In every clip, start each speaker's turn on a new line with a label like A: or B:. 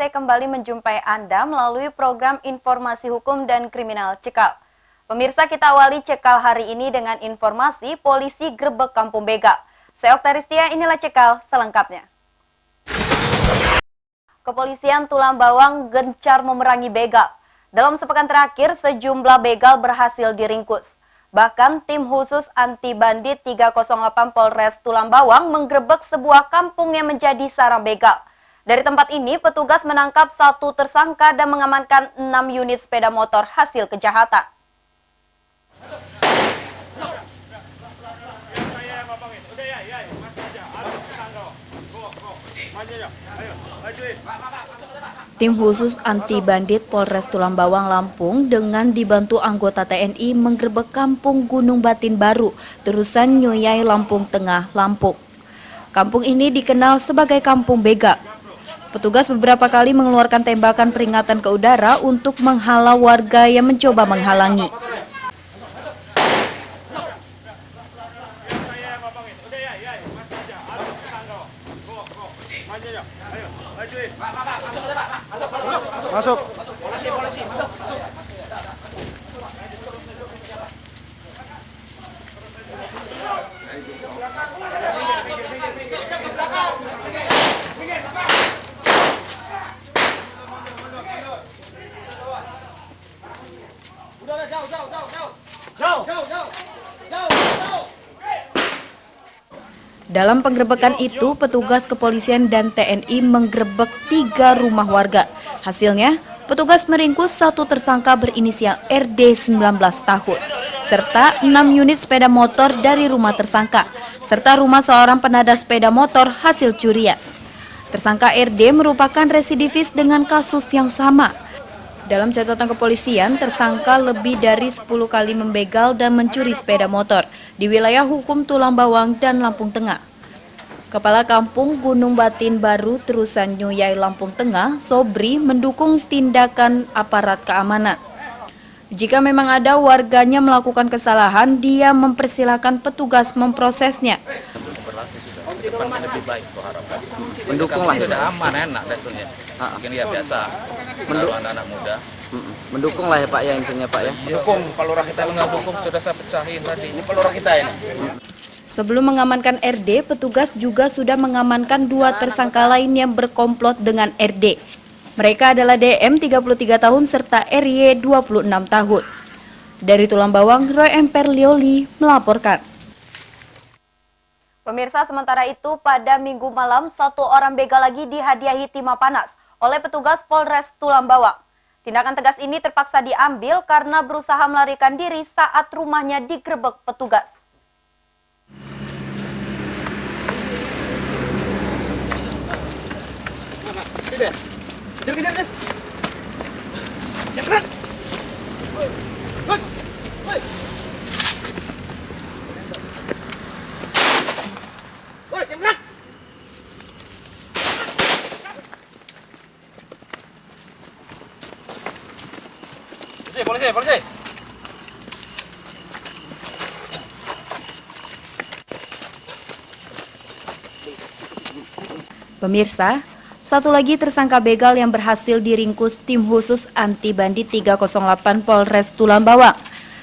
A: KBRC kembali menjumpai Anda melalui program Informasi Hukum dan Kriminal Cekal. Pemirsa, kita awali Cekal hari ini dengan informasi polisi grebek kampung begal. Saya Oktaristia, inilah Cekal selengkapnya. Kepolisian Tulang Bawang gencar memerangi begal. Dalam sepekan terakhir, sejumlah begal berhasil diringkus. Bahkan tim khusus anti bandit 308 Polres Tulang Bawang menggerebek sebuah kampung yang menjadi sarang begal. Dari tempat ini, petugas menangkap 1 tersangka dan mengamankan 6 unit sepeda motor hasil kejahatan. Tim khusus anti bandit Polres Tulang Bawang Lampung dengan dibantu anggota TNI menggerebek kampung Gunung Batin Baru, Terusan Nyuyai, Lampung Tengah, Lampung. Kampung ini dikenal sebagai kampung begal. Petugas beberapa kali mengeluarkan tembakan peringatan ke udara untuk menghalau warga yang mencoba menghalangi.
B: Masuk.
A: Dalam penggerebekan itu, petugas kepolisian dan TNI menggerebek 3 rumah warga. Hasilnya, petugas meringkus 1 tersangka berinisial RD 19 tahun, serta 6 unit sepeda motor dari rumah tersangka, serta rumah seorang penada sepeda motor hasil curian. Tersangka RD merupakan residivis dengan kasus yang sama. Dalam catatan kepolisian, tersangka lebih dari 10 kali membegal dan mencuri sepeda motor di wilayah hukum Tulang Bawang dan Lampung Tengah. Kepala Kampung Gunung Batin Baru, Terusan Nyuyai, Lampung Tengah, Sobri, mendukung tindakan aparat keamanan. Jika memang ada warganya melakukan kesalahan, dia mempersilahkan petugas memprosesnya.
C: Lebih baik kok harapan.
B: Mendukung lah.
C: Sudah aman, enak dasarnya. Mungkin ya biasa. Kalau anak-anak muda.
B: Mendukung lah ya Pak ya, intinya Pak ya.
C: Dukung, kalau orang kita nggak dukung sudah saya pecahin tadi. Ini kalau orang kita ini.
A: Sebelum mengamankan RD, petugas juga sudah mengamankan 2 tersangka lain yang berkomplot dengan RD. Mereka adalah DM 33 tahun serta RY 26 tahun. Dari Tulang Bawang, Roy Emperlioli melaporkan. Pemirsa, sementara itu pada Minggu malam 1 orang begal lagi dihadiahi timah panas oleh petugas Polres Tulang Bawang. Tindakan tegas ini terpaksa diambil karena berusaha melarikan diri saat rumahnya digerebek petugas.
C: Polisi.
A: Pemirsa, 1 lagi tersangka begal yang berhasil diringkus tim khusus anti bandit 308 Polres Tulang Bawang.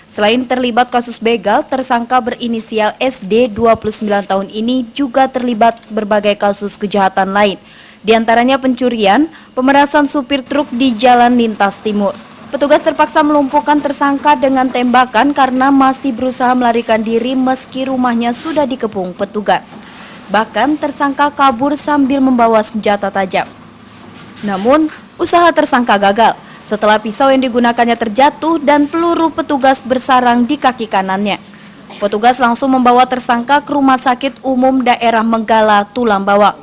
A: Selain terlibat kasus begal, tersangka berinisial SD 29 tahun ini juga terlibat berbagai kasus kejahatan lain. Di antaranya pencurian, pemerasan supir truk di Jalan Lintas Timur. Petugas terpaksa melumpuhkan tersangka dengan tembakan karena masih berusaha melarikan diri meski rumahnya sudah dikepung petugas. Bahkan tersangka kabur sambil membawa senjata tajam. Namun, usaha tersangka gagal setelah pisau yang digunakannya terjatuh dan peluru petugas bersarang di kaki kanannya. Petugas langsung membawa tersangka ke Rumah Sakit Umum Daerah Menggala, Tulang Bawang.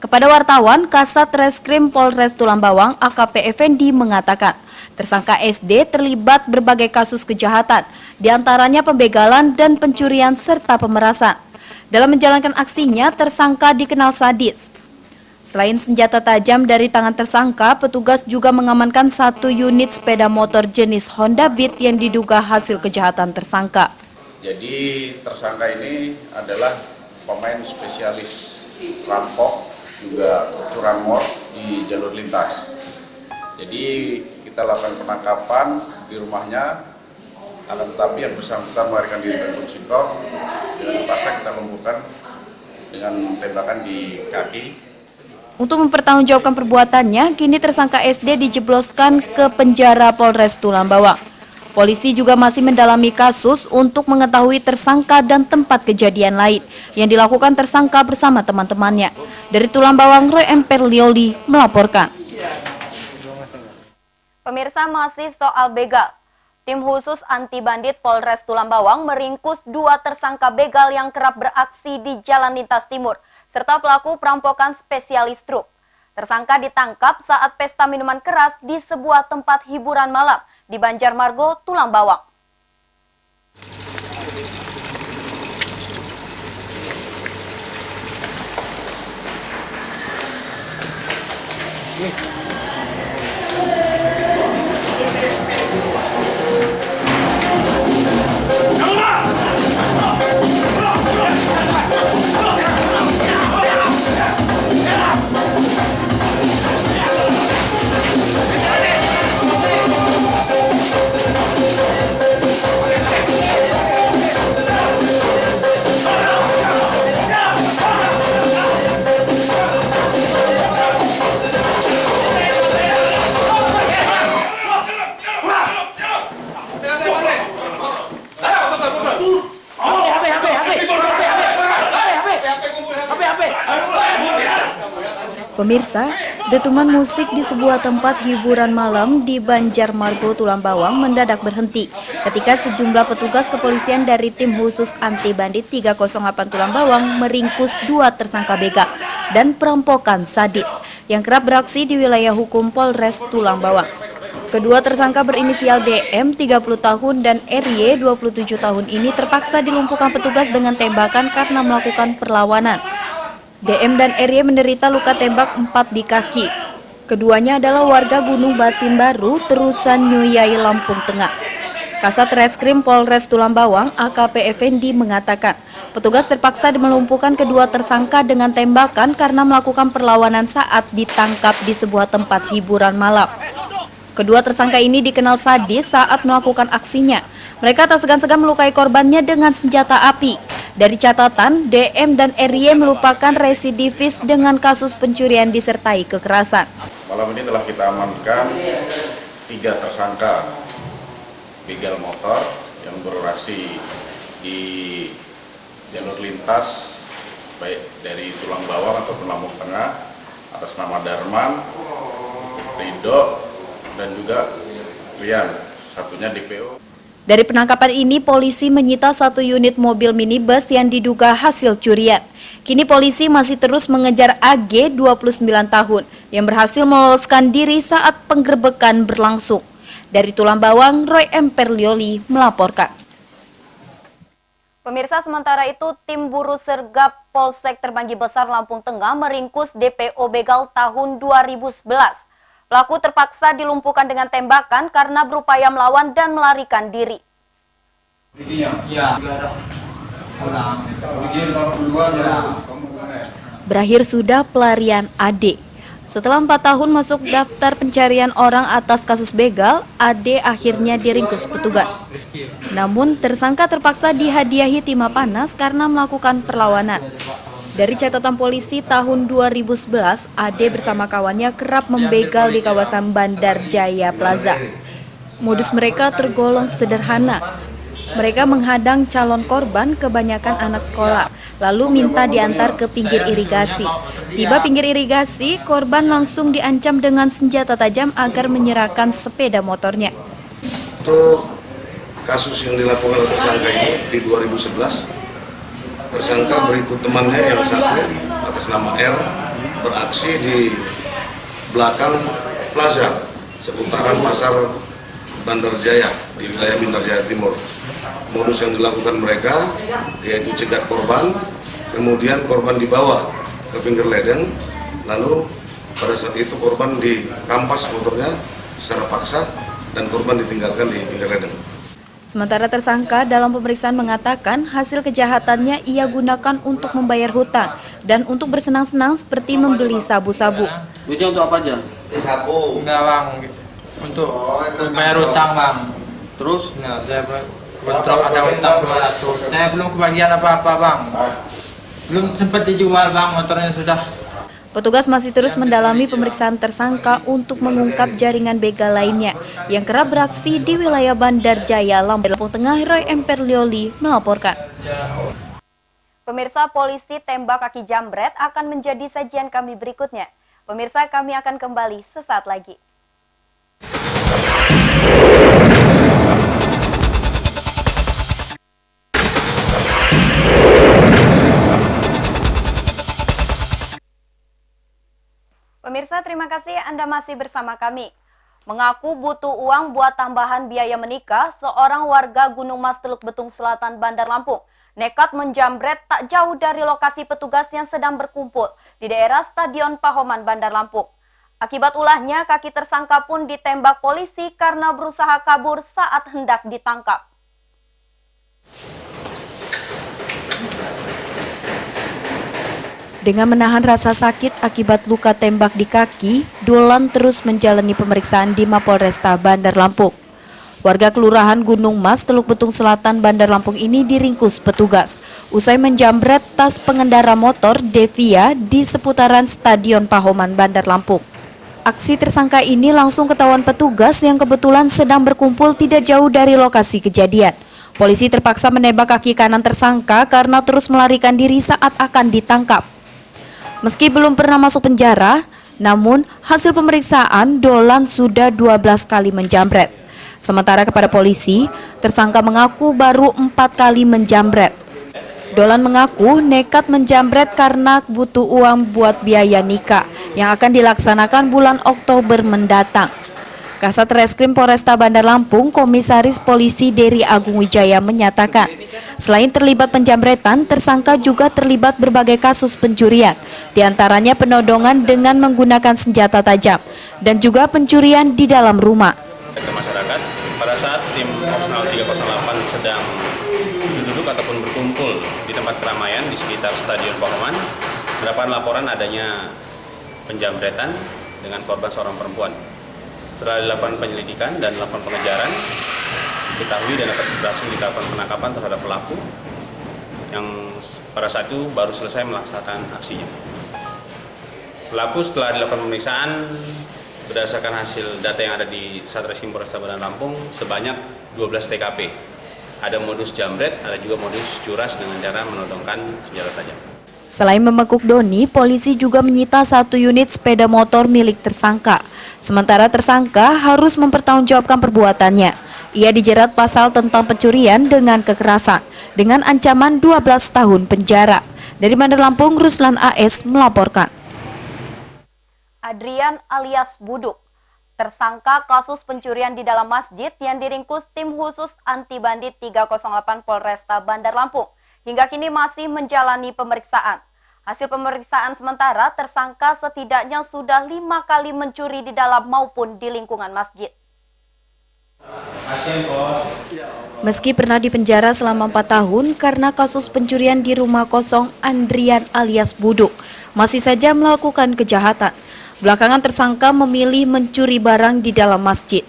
A: Kepada wartawan, Kasat Reskrim Polres Tulang Bawang AKP Effendi mengatakan, tersangka SD terlibat berbagai kasus kejahatan, diantaranya pembegalan dan pencurian serta pemerasan. Dalam menjalankan aksinya, tersangka dikenal sadis. Selain senjata tajam dari tangan tersangka, petugas juga mengamankan 1 unit sepeda motor jenis Honda Beat yang diduga hasil kejahatan tersangka.
D: Jadi tersangka ini adalah pemain spesialis rampok juga curanmor di jalur lintas. Jadi kita lakukan penangkapan di rumahnya, akan tetapi yang bersangkutan melarikan diri dari Konsitor. Dengan terpaksa kita lumpuhkan dengan tembakan di kaki.
A: Untuk mempertanggungjawabkan perbuatannya, kini tersangka SD dijebloskan ke penjara Polres Tulang Bawang. Polisi juga masih mendalami kasus untuk mengetahui tersangka dan tempat kejadian lain yang dilakukan tersangka bersama teman-temannya. Dari Tulang Bawang, Roy M. Perlioli melaporkan. Pemirsa, masih soal begal. Tim khusus anti bandit Polres Tulang Bawang meringkus 2 tersangka begal yang kerap beraksi di Jalan Lintas Timur, serta pelaku perampokan spesialis truk. Tersangka ditangkap saat pesta minuman keras di sebuah tempat hiburan malam di Banjarmargo, Tulang Bawang. Pemirsa, dentuman musik di sebuah tempat hiburan malam di Banjarmargo, Tulang Bawang mendadak berhenti ketika sejumlah petugas kepolisian dari tim khusus anti bandit 308 Tulang Bawang meringkus 2 tersangka begal dan perampokan sadis yang kerap beraksi di wilayah hukum Polres Tulang Bawang. Kedua tersangka berinisial DM 30 tahun dan RY 27 tahun ini terpaksa dilumpuhkan petugas dengan tembakan karena melakukan perlawanan. DM dan RY menderita luka tembak 4 di kaki. Keduanya adalah warga Gunung Batin Baru, Terusan Nyuyai, Lampung Tengah. Kasat Reskrim Polres Tulang Bawang, AKP Effendi mengatakan, petugas terpaksa melumpuhkan kedua tersangka dengan tembakan karena melakukan perlawanan saat ditangkap di sebuah tempat hiburan malam. Kedua tersangka ini dikenal sadis saat melakukan aksinya. Mereka tak segan-segan melukai korbannya dengan senjata api. Dari catatan, DM dan RY merupakan residivis dengan kasus pencurian disertai kekerasan.
D: Malam ini telah kita amankan 3 tersangka begal motor yang beroperasi di jalur lintas baik dari Tulang Bawang ataupun Lampung Tengah atas nama Darman, Rido, dan juga Rian, satunya DPO.
A: Dari penangkapan ini, polisi menyita 1 unit mobil minibus yang diduga hasil curian. Kini polisi masih terus mengejar AG 29 tahun yang berhasil meloloskan diri saat penggerbekan berlangsung. Dari Tulang Bawang, Roy M. Perlioli melaporkan. Pemirsa, sementara itu tim buru sergap Polsek Terbanggi Besar Lampung Tengah meringkus DPO begal tahun 2011. Pelaku terpaksa dilumpuhkan dengan tembakan karena berupaya melawan dan melarikan diri. Berakhir sudah pelarian AD. Setelah 4 tahun masuk daftar pencarian orang atas kasus begal, AD akhirnya diringkus petugas. Namun tersangka terpaksa dihadiahi timah panas karena melakukan perlawanan. Dari catatan polisi tahun 2011, AD bersama kawannya kerap membegal di kawasan Bandar Jaya Plaza. Modus mereka tergolong sederhana. Mereka menghadang calon korban, kebanyakan anak sekolah, lalu minta diantar ke pinggir irigasi. Tiba pinggir irigasi, korban langsung diancam dengan senjata tajam agar menyerahkan sepeda motornya.
E: Untuk kasus yang dilakukan oleh tersangka ini di 2011, tersangka berikut temannya yang satu atas nama R beraksi di belakang plaza seputaran pasar Bandar Jaya di wilayah Bandar Jaya Timur. Modus yang dilakukan mereka yaitu cegat korban, kemudian korban dibawa ke pinggir ledeng, lalu pada saat itu korban dirampas motornya secara paksa dan korban ditinggalkan di pinggir ledeng.
A: Sementara tersangka dalam pemeriksaan mengatakan hasil kejahatannya ia gunakan untuk membayar hutang dan untuk bersenang-senang seperti membeli sabu-sabu.
B: Duitnya untuk apa aja?
F: Enggak bang, untuk bayar utang bang. Terus, nah saya bentrok ada utang 200. Saya belum kebagian apa-apa bang. Belum sempat dijual bang, motornya sudah.
A: Petugas masih terus mendalami pemeriksaan tersangka untuk mengungkap jaringan begal lainnya yang kerap beraksi di wilayah Bandar Jaya, Lampung Tengah. Roy Emperlioli melaporkan. Pemirsa, polisi tembak kaki jambret akan menjadi sajian kami berikutnya. Pemirsa, kami akan kembali sesaat lagi. Pemirsa, terima kasih Anda masih bersama kami. Mengaku butuh uang buat tambahan biaya menikah, seorang warga Gunung Mas, Teluk Betung Selatan, Bandar Lampung nekat menjambret tak jauh dari lokasi petugas yang sedang berkumpul di daerah Stadion Pahoman, Bandar Lampung. Akibat ulahnya, kaki tersangka pun ditembak polisi karena berusaha kabur saat hendak ditangkap. Dengan menahan rasa sakit akibat luka tembak di kaki, Dolan terus menjalani pemeriksaan di Mapolresta Bandar Lampung. Warga Kelurahan Gunung Mas, Teluk Betung Selatan, Bandar Lampung ini diringkus petugas usai menjambret tas pengendara motor Devia di seputaran Stadion Pahoman, Bandar Lampung. Aksi tersangka ini langsung ketahuan petugas yang kebetulan sedang berkumpul tidak jauh dari lokasi kejadian. Polisi terpaksa menembak kaki kanan tersangka karena terus melarikan diri saat akan ditangkap. Meski belum pernah masuk penjara, namun hasil pemeriksaan Dolan sudah 12 kali menjambret. Sementara kepada polisi, tersangka mengaku baru 4 kali menjambret. Dolan mengaku nekat menjambret karena butuh uang buat biaya nikah yang akan dilaksanakan bulan Oktober mendatang. Kasat Reskrim Polresta Bandar Lampung, Komisaris Polisi Dery Agung Wijaya menyatakan, selain terlibat penjambretan, tersangka juga terlibat berbagai kasus pencurian, diantaranya penodongan dengan menggunakan senjata tajam, dan juga pencurian di dalam rumah.
C: Ke masyarakat, pada saat tim Opsional 308 sedang duduk ataupun berkumpul di tempat keramaian di sekitar Stadion Pahoman, mendapatkan laporan adanya penjambretan dengan korban seorang perempuan. Setelah dilakukan penyelidikan dan dilakukan pengejaran, diketahui dan berhasil dilakukan penangkapan terhadap pelaku yang pada saat itu baru selesai melaksanakan aksinya. Pelaku setelah dilakukan pemeriksaan berdasarkan hasil data yang ada di Satreskrim Polresta Bandar Lampung sebanyak 12 TKP. Ada modus jambret, ada juga modus curas dengan cara menodongkan senjata tajam.
A: Selain membekuk Doni, polisi juga menyita 1 unit sepeda motor milik tersangka. Sementara tersangka harus mempertanggungjawabkan perbuatannya. Ia dijerat pasal tentang pencurian dengan kekerasan dengan ancaman 12 tahun penjara. Dari Bandar Lampung, Ruslan AS melaporkan. Adrian alias Buduk, tersangka kasus pencurian di dalam masjid yang diringkus tim khusus anti bandit 308 Polresta Bandar Lampung. Hingga kini masih menjalani pemeriksaan. Hasil pemeriksaan sementara, tersangka setidaknya sudah 5 kali mencuri di dalam maupun di lingkungan masjid. Meski pernah dipenjara selama 4 tahun karena kasus pencurian di rumah kosong, Adrian alias Buduk masih saja melakukan kejahatan. Belakangan tersangka memilih mencuri barang di dalam masjid.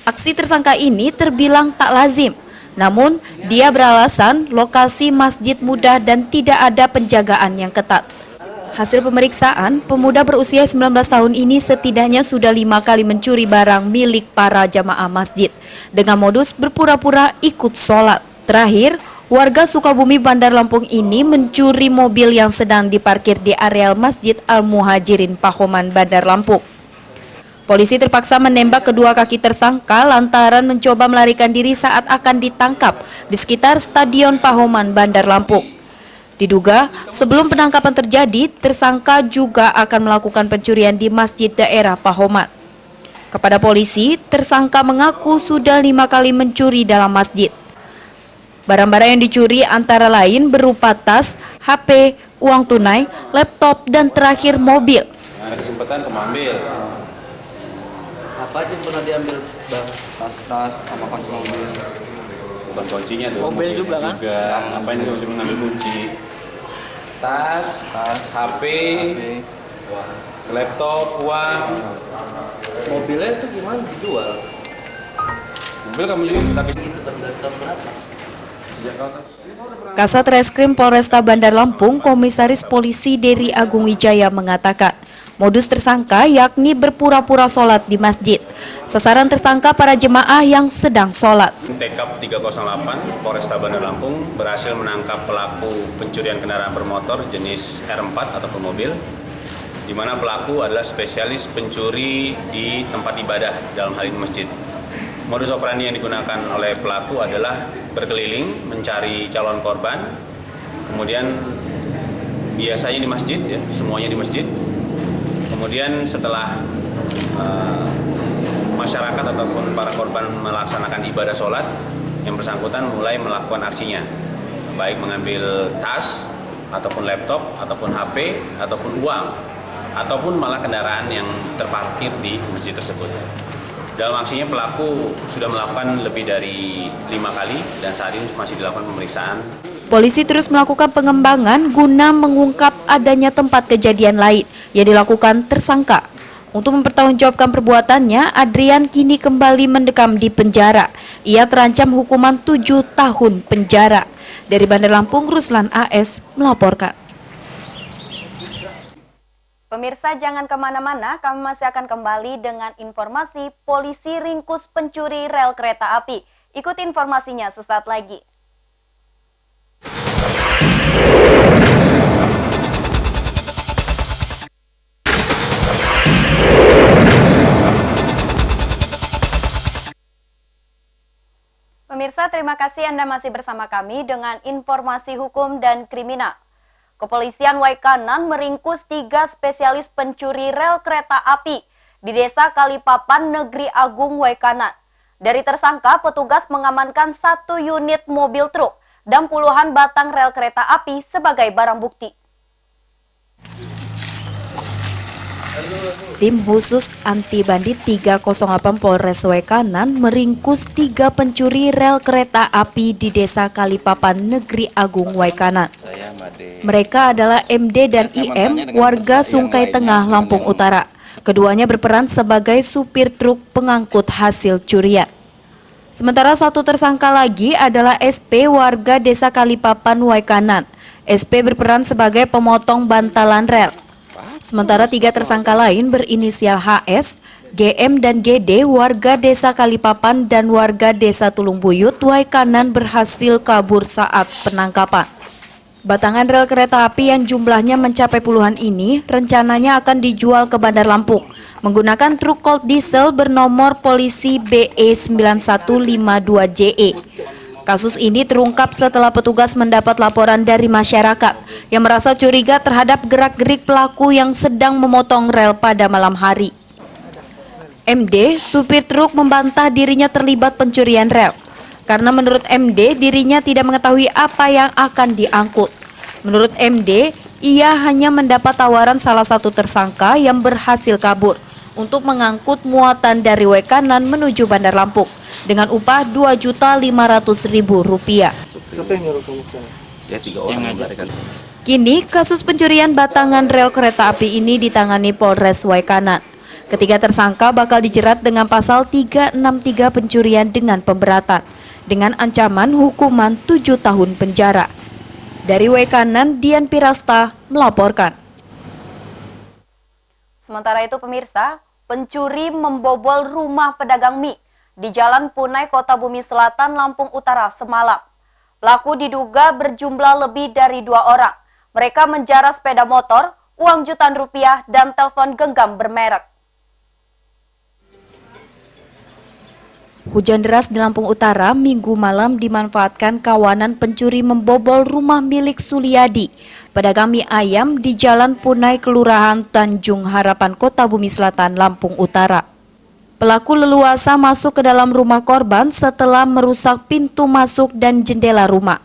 A: Aksi tersangka ini terbilang tak lazim. Namun, dia beralasan lokasi masjid mudah dan tidak ada penjagaan yang ketat. Hasil pemeriksaan, pemuda berusia 19 tahun ini setidaknya sudah 5 kali mencuri barang milik para jamaah masjid dengan modus berpura-pura ikut sholat. Terakhir, warga Sukabumi Bandar Lampung ini mencuri mobil yang sedang diparkir di areal Masjid Al-Muhajirin Pahoman, Bandar Lampung. Polisi terpaksa menembak kedua kaki tersangka lantaran mencoba melarikan diri saat akan ditangkap di sekitar Stadion Pahoman, Bandar Lampung. Diduga, sebelum penangkapan terjadi, tersangka juga akan melakukan pencurian di masjid daerah Pahoman. Kepada polisi, tersangka mengaku sudah 5 kali mencuri dalam masjid. Barang-barang yang dicuri antara lain berupa tas, HP, uang tunai, laptop, dan terakhir mobil.
C: Ada kesempatan mengambil.
B: Apa aja yang pernah diambil, Bang? Tas-tas sama kunci mobil.
C: Bukan kuncinya,
F: Mobil juga kan?
C: Ngapain dia cuma ngambil kunci? Tas, HP, laptop, uang.
B: Mobilnya itu gimana dijual?
C: Mobil kamu juga tapi
A: Kasat Reskrim Polresta Bandar Lampung, Komisaris Polisi Dery Agung Wijaya mengatakan, modus tersangka yakni berpura-pura sholat di masjid. Sasaran tersangka para jemaah yang sedang sholat.
C: TKP 308 Polresta Bandar Lampung berhasil menangkap pelaku pencurian kendaraan bermotor jenis R4 ataupun mobil, di mana pelaku adalah spesialis pencuri di tempat ibadah, dalam hal ini masjid. Modus operandi yang digunakan oleh pelaku adalah berkeliling mencari calon korban, kemudian biasanya di masjid, ya, semuanya di masjid. Kemudian setelah masyarakat ataupun para korban melaksanakan ibadah sholat, yang bersangkutan mulai melakukan aksinya, baik mengambil tas, ataupun laptop, ataupun HP, ataupun uang, ataupun malah kendaraan yang terparkir di masjid tersebut. Dalam aksinya pelaku sudah melakukan lebih dari 5 kali dan saat ini masih dilakukan pemeriksaan.
A: Polisi terus melakukan pengembangan guna mengungkap adanya tempat kejadian lain yang dilakukan tersangka. Untuk mempertanggungjawabkan perbuatannya, Adrian kini kembali mendekam di penjara. Ia terancam hukuman 7 tahun penjara. Dari Bandar Lampung, Ruslan AS melaporkan. Pemirsa, jangan kemana-mana, kami masih akan kembali dengan informasi polisi ringkus pencuri rel kereta api. Ikuti informasinya sesaat lagi. Pemirsa, terima kasih Anda masih bersama kami dengan informasi hukum dan kriminal. Kepolisian Waikanan meringkus 3 spesialis pencuri rel kereta api di Desa Kalipapan, Negeri Agung, Waikanan. Dari tersangka, petugas mengamankan 1 unit mobil truk dan puluhan batang rel kereta api sebagai barang bukti. Tim khusus anti bandit 308 Polres Waikanan meringkus 3 pencuri rel kereta api di Desa Kalipapan, Negeri Agung, Waikanan. Mereka adalah MD dan IM, warga Sungkai Tengah, Lampung Utara. Keduanya berperan sebagai supir truk pengangkut hasil curian. Sementara 1 tersangka lagi adalah SP, warga Desa Kalipapan, Waikanan. SP berperan sebagai pemotong bantalan rel. Sementara 3 tersangka lain berinisial HS, GM dan GD, warga Desa Kalipapan dan warga Desa Tulung Buyut, Waikanan berhasil kabur saat penangkapan. Batangan rel kereta api yang jumlahnya mencapai puluhan ini rencananya akan dijual ke Bandar Lampung menggunakan truk cold diesel bernomor polisi BE9152JE. Kasus ini terungkap setelah petugas mendapat laporan dari masyarakat yang merasa curiga terhadap gerak-gerik pelaku yang sedang memotong rel pada malam hari. MD, supir truk, membantah dirinya terlibat pencurian rel. Karena menurut MD, dirinya tidak mengetahui apa yang akan diangkut. Menurut MD, ia hanya mendapat tawaran salah satu tersangka yang berhasil kabur untuk mengangkut muatan dari Waikanan menuju Bandar Lampung dengan upah Rp2.500.000.
B: Ya 3 orang kan.
A: Kini kasus pencurian batangan rel kereta api ini ditangani Polres Waikanan. Ketiga tersangka bakal dijerat dengan pasal 363 pencurian dengan pemberatan dengan ancaman hukuman 7 tahun penjara. Dari Waikanan, Dian Pirasta melaporkan. Sementara itu pemirsa, pencuri membobol rumah pedagang mie di Jalan Punai, Kota Bumi Selatan, Lampung Utara semalam. Pelaku diduga berjumlah lebih dari 2 orang. Mereka menjara sepeda motor, uang jutaan rupiah, dan telepon genggam bermerek. Hujan deras di Lampung Utara Minggu malam dimanfaatkan kawanan pencuri membobol rumah milik Suliadi, pedagang mie ayam di Jalan Punai, Kelurahan Tanjung Harapan, Kota Bumi Selatan, Lampung Utara. Pelaku leluasa masuk ke dalam rumah korban setelah merusak pintu masuk dan jendela rumah.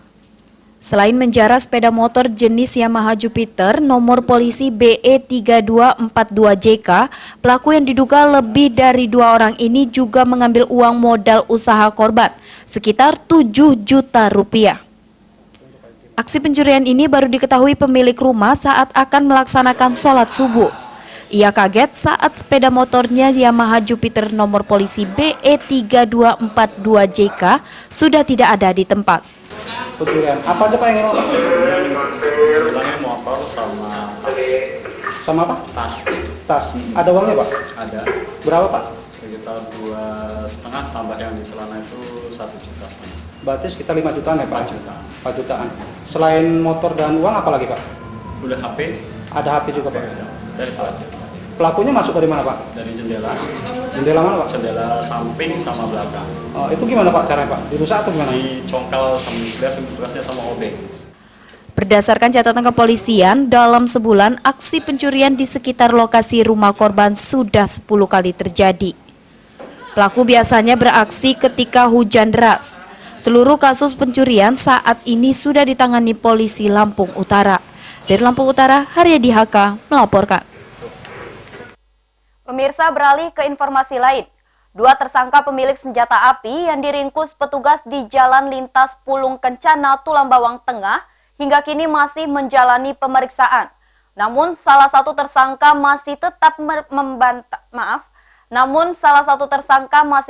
A: Selain menjara sepeda motor jenis Yamaha Jupiter nomor polisi BE3242JK, pelaku yang diduga lebih dari 2 orang ini juga mengambil uang modal usaha korban, sekitar 7 juta rupiah. Aksi pencurian ini baru diketahui pemilik rumah saat akan melaksanakan sholat subuh. Ia kaget saat sepeda motornya Yamaha Jupiter nomor polisi BE3242JK sudah tidak ada di tempat.
G: Pencurian. Apa aja Pak yang hilang?
H: Hilangnya motor sama tas.
G: Sama apa?
H: Tas
G: Tas. Ada uangnya Pak?
H: ada
G: Berapa Pak?
H: sekitar 2,5 tambah yang di celana itu 1,5 juta.
G: Berarti sekitar 5 jutaan ya Pak?
H: 4 juta.
G: 4 jutaan. Selain motor dan uang apa lagi Pak?
H: Udah HP
G: Ada HP juga Pak?
H: dari pelajar.
G: Pelakunya masuk dari mana Pak?
H: Dari jendela,
G: Jendela mana Pak?
H: jendela samping sama belakang.
G: Itu gimana Pak caranya Pak? Dirusak atau gimana?
H: Dicongkal sama tugasnya sama obeng.
A: Berdasarkan catatan kepolisian, dalam sebulan aksi pencurian di sekitar lokasi rumah korban sudah 10 kali terjadi. Pelaku biasanya beraksi ketika hujan deras. Seluruh kasus pencurian saat ini sudah ditangani polisi Lampung Utara. Dari Lampung Utara, Haryadi Haka melaporkan. Pemirsa, beralih ke informasi lain. 2 tersangka pemilik senjata api yang diringkus petugas di Jalan Lintas Pulung Kencana, Tulang Bawang Tengah hingga kini masih menjalani pemeriksaan. Namun salah satu tersangka masih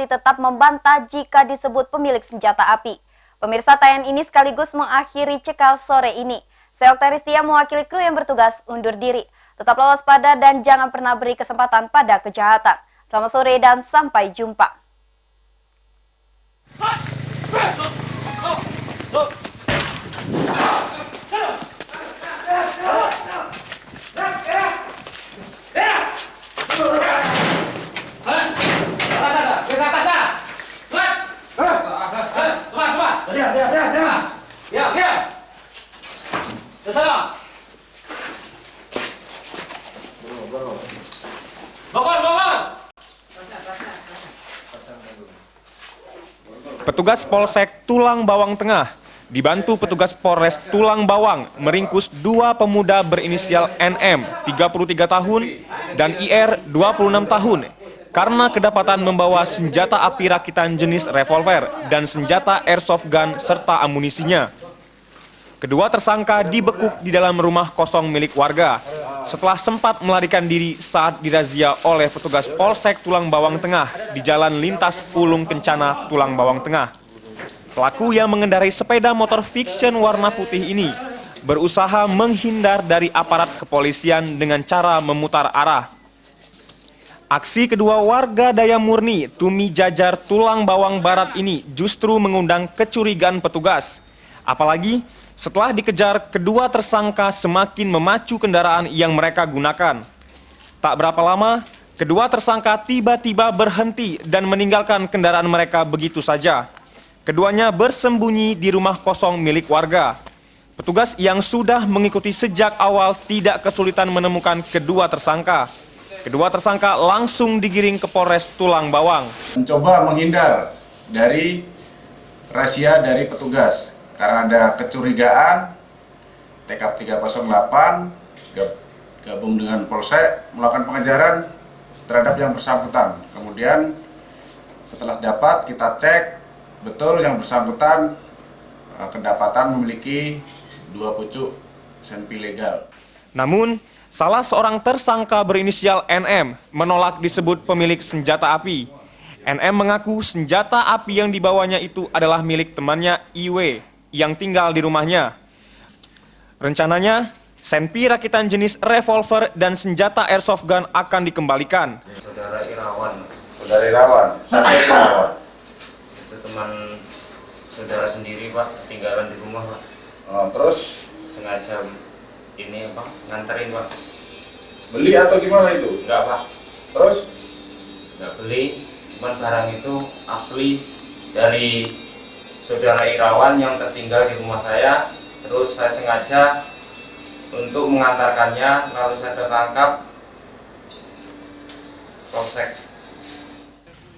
A: tetap membantah jika disebut pemilik senjata api. Pemirsa, tayangan ini sekaligus mengakhiri Cekal sore ini. Saya Oktaristia mewakili kru yang bertugas undur diri. Tetaplah waspada dan jangan pernah beri kesempatan pada kejahatan. Selamat sore dan sampai jumpa.
I: Petugas Polsek Tulang Bawang Tengah dibantu petugas Polres Tulang Bawang meringkus 2 pemuda berinisial NM 33 tahun dan IR 26 tahun karena kedapatan membawa senjata api rakitan jenis revolver dan senjata airsoft gun serta amunisinya. Kedua tersangka dibekuk di dalam rumah kosong milik warga setelah sempat melarikan diri saat dirazia oleh petugas Polsek Tulang Bawang Tengah di Jalan Lintas Pulung Kencana, Tulang Bawang Tengah. Pelaku yang mengendarai sepeda motor fiction warna putih ini berusaha menghindar dari aparat kepolisian dengan cara memutar arah. Aksi kedua warga Daya Murni, Tumi Jajar, Tulang Bawang Barat ini justru mengundang kecurigaan petugas. Apalagi setelah dikejar, kedua tersangka semakin memacu kendaraan yang mereka gunakan. Tak berapa lama, kedua tersangka tiba-tiba berhenti dan meninggalkan kendaraan mereka begitu saja. Keduanya bersembunyi di rumah kosong milik warga. Petugas yang sudah mengikuti sejak awal tidak kesulitan menemukan kedua tersangka. Kedua tersangka langsung digiring ke Polres Tulang Bawang.
D: Mencoba menghindar dari razia dari petugas karena ada kecurigaan. TK 308 gabung dengan Polsek melakukan pengejaran terhadap yang bersangkutan. Kemudian setelah dapat kita cek betul yang bersangkutan kedapatan memiliki 2 pucuk senpi legal.
I: Namun, salah seorang tersangka berinisial NM menolak disebut pemilik senjata api. NM mengaku senjata api yang dibawanya itu adalah milik temannya IW yang tinggal di rumahnya. Rencananya, senpi rakitan jenis revolver dan senjata airsoft gun akan dikembalikan.
J: Saudara Irawan.
D: Saudara Irawan, sampai Irawan.
J: Itu teman saudara sendiri Pak, tinggalan di rumah Pak.
D: Terus
J: Sengaja ini Pak, nganterin Pak.
D: beli atau gimana itu?
J: Enggak Pak,
D: Terus
J: enggak beli, cuman barang itu asli dari saudara Irawan yang tertinggal di rumah saya. Terus saya sengaja untuk mengantarkannya, lalu saya tertangkap Polsek.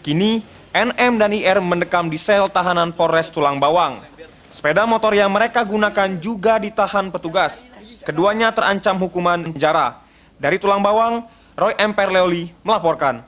I: Kini, NM dan IR mendekam di sel tahanan Polres Tulang Bawang. Sepeda motor yang mereka gunakan juga ditahan petugas. Keduanya terancam hukuman penjara. Dari Tulang Bawang, Roy M. Perleoli melaporkan.